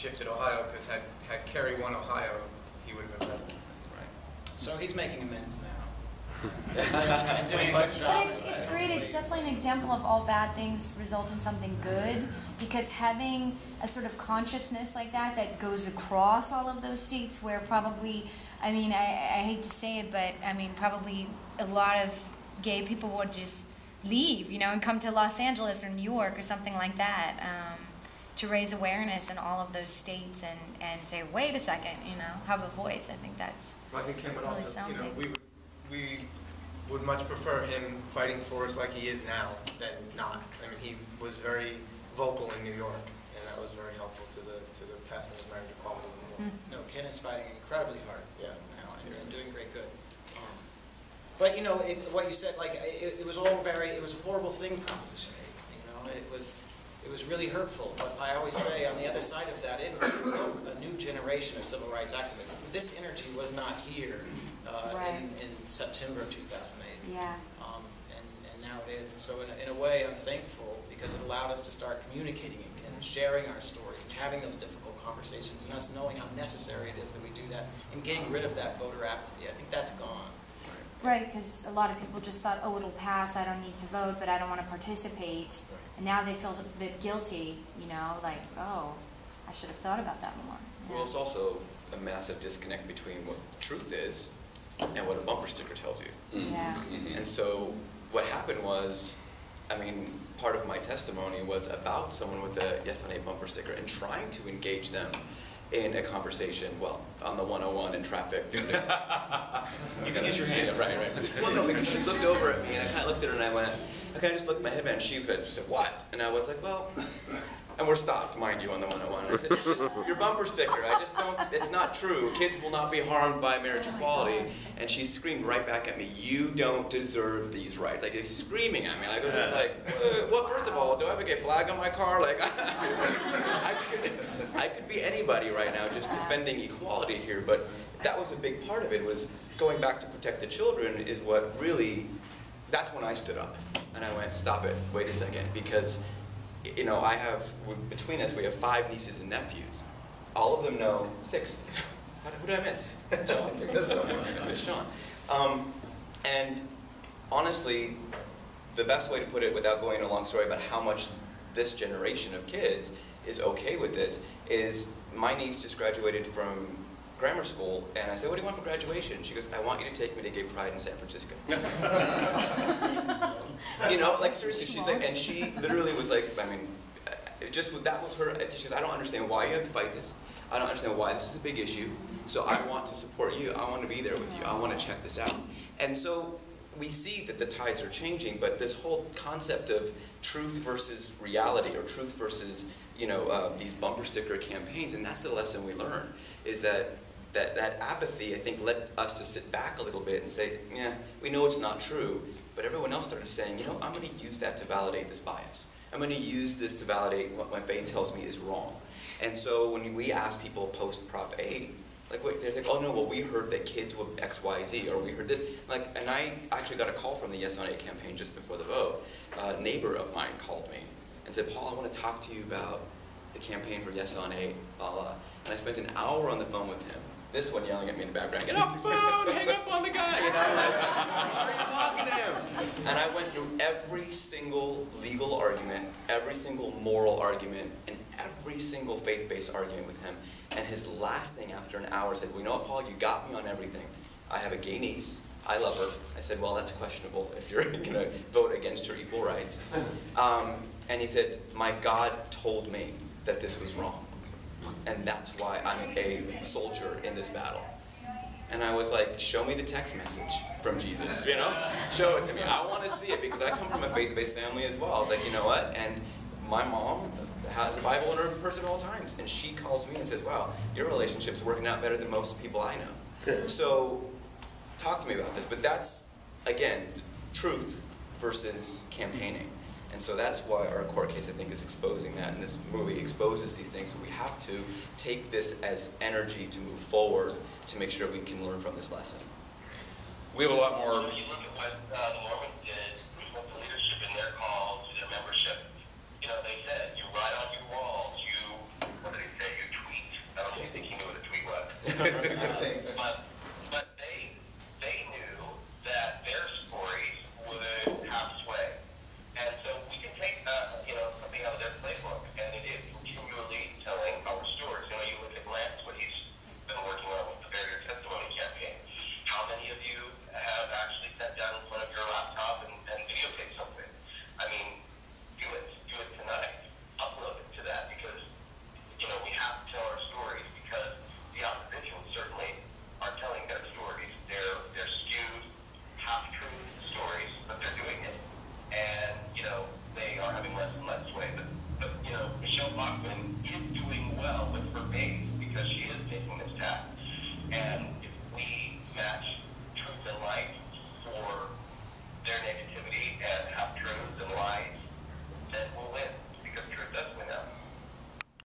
shifted Ohio, because had Kerry won Ohio, he would have been president. Right. So he's making amends now. And doing a good job. But it's great. It's definitely an example of all bad things result in something good, because having a sort of consciousness like that goes across all of those states where probably, I mean, I hate to say it, but I mean, probably a lot of gay people would just leave, you know, and come to Los Angeles or New York or something like that, to raise awareness in all of those states and say, wait a second, you know, have a voice. I think that's I think Ken would really also, something. you know, we would much prefer him fighting for us like he is now than not. I mean, he was very vocal in New York, and that was very helpful to the passing of marriage equality in New York. No, Ken is fighting incredibly hard. Yeah. Now and doing great good. But you know, what you said, like it was all it was a horrible thing, Proposition 8. You know, it was really hurtful. But I always say, on the other side of that, it broke a new generation of civil rights activists. This energy was not here in September of 2008. Yeah. And now it is. And so in a way, I'm thankful, because it allowed us to start communicating again, and sharing our stories, and having those difficult conversations, and us knowing how necessary it is that we do that, and getting rid of that voter apathy. I think that's gone. Right, because a lot of people just thought, oh, it'll pass, I don't need to vote, but I don't want to participate. Right. And now they feel a bit guilty, you know, like, oh, I should have thought about that more. Yeah. Well, it's also a massive disconnect between what truth is and what a bumper sticker tells you. Yeah. And so what happened was, I mean, part of my testimony was about someone with a Yes on 8 bumper sticker and trying to engage them in a conversation, well, on the 101 in traffic. You can use your hands. Yeah, right. Well, no, because she looked over at me, and I kind of looked at her, and I went, okay, I just looked at my headband, and she said, what? And I was like, well, and we're stopped, mind you, on the 101. And I said, it's just your bumper sticker. I just don't, it's not true. Kids will not be harmed by marriage equality. And she screamed right back at me, you don't deserve these rights. Like, screaming at me. Like, I was just like, well, first of all, do I have a gay flag on my car? Like, I could be anybody right now just defending equality here, but that was a big part of it, was going back to protect the children is what really, that's when I stood up. And I went, stop it, wait a second, because, you know, between us, we have 5 nieces and nephews. All of them know, 6. Who did I miss? Sean. I missed Sean. And honestly, the best way to put it, without going into a long story about how much this generation of kids is okay with this, is my niece just graduated from grammar school, and I said, what do you want for graduation? She goes, I want you to take me to Gay Pride in San Francisco. You know, like seriously, she's like, and she literally was like, I mean, that was her, she goes, I don't understand why you have to fight this. I don't understand why this is a big issue, so I want to support you. I want to be there with you. I want to check this out. And so we see that the tides are changing, but this whole concept of truth versus reality, or truth versus, you know, these bumper sticker campaigns, and that's the lesson we learn, is that apathy, I think, led us to sit back a little bit and say, yeah, we know it's not true, but everyone else started saying, you know, I'm going to use that to validate this bias. I'm going to use this to validate what my faith tells me is wrong. And so when we ask people post Prop 8, like, they're like, oh no, well, we heard that kids will X, Y, Z, or we heard this. Like, and I actually got a call from the Yes on 8 campaign just before the vote. A neighbor of mine called me and said, Paul, I want to talk to you about the campaign for Yes on 8, blah, blah. And I spent an hour on the phone with him. This one yelling at me in the background, get off the phone, hang up on the guy, you know, like, why are you talking to him? And I went through every single legal argument, every single moral argument, and every single faith-based argument with him. And his last thing after an hour said, well, you know what, Paul, you got me on everything. I have a gay niece. I love her. I said, well, that's questionable if you're going to vote against her equal rights. And he said, my God told me that this was wrong. And that's why I'm a soldier in this battle. And I was like, show me the text message from Jesus, you know? Show it to me. I want to see it, because I come from a faith-based family as well. I was like, you know what? And my mom has the Bible in her purse at all times. And she calls me and says, wow, your relationship's working out better than most people I know. So talk to me about this. But that's, again, truth versus campaigning. And so that's why our court case, I think, is exposing that, and this movie exposes these things. So we have to take this as energy to move forward to make sure we can learn from this lesson. We have a lot more. When you look at what the Mormons did with the leadership in their call to their membership, you know, they said, you write on your walls, what do they say, you tweet the same thing. But they knew that their stories would have sway. And so we can take, something out of their playbook, and it is continually telling our stories. You look at Lance, what he's been working on with the Barrier Testimony campaign. How many of you have actually sat down in front of your laptop and videotaped something? I mean, do it tonight. Upload it to that, because, we have to tell our stories, because the opposition certainly are telling their stories. They're skewed, half-truth stories, but they're doing it. And, they are having less and less sway. But Michelle Bachmann is doing well with her base, because she is taking this tack.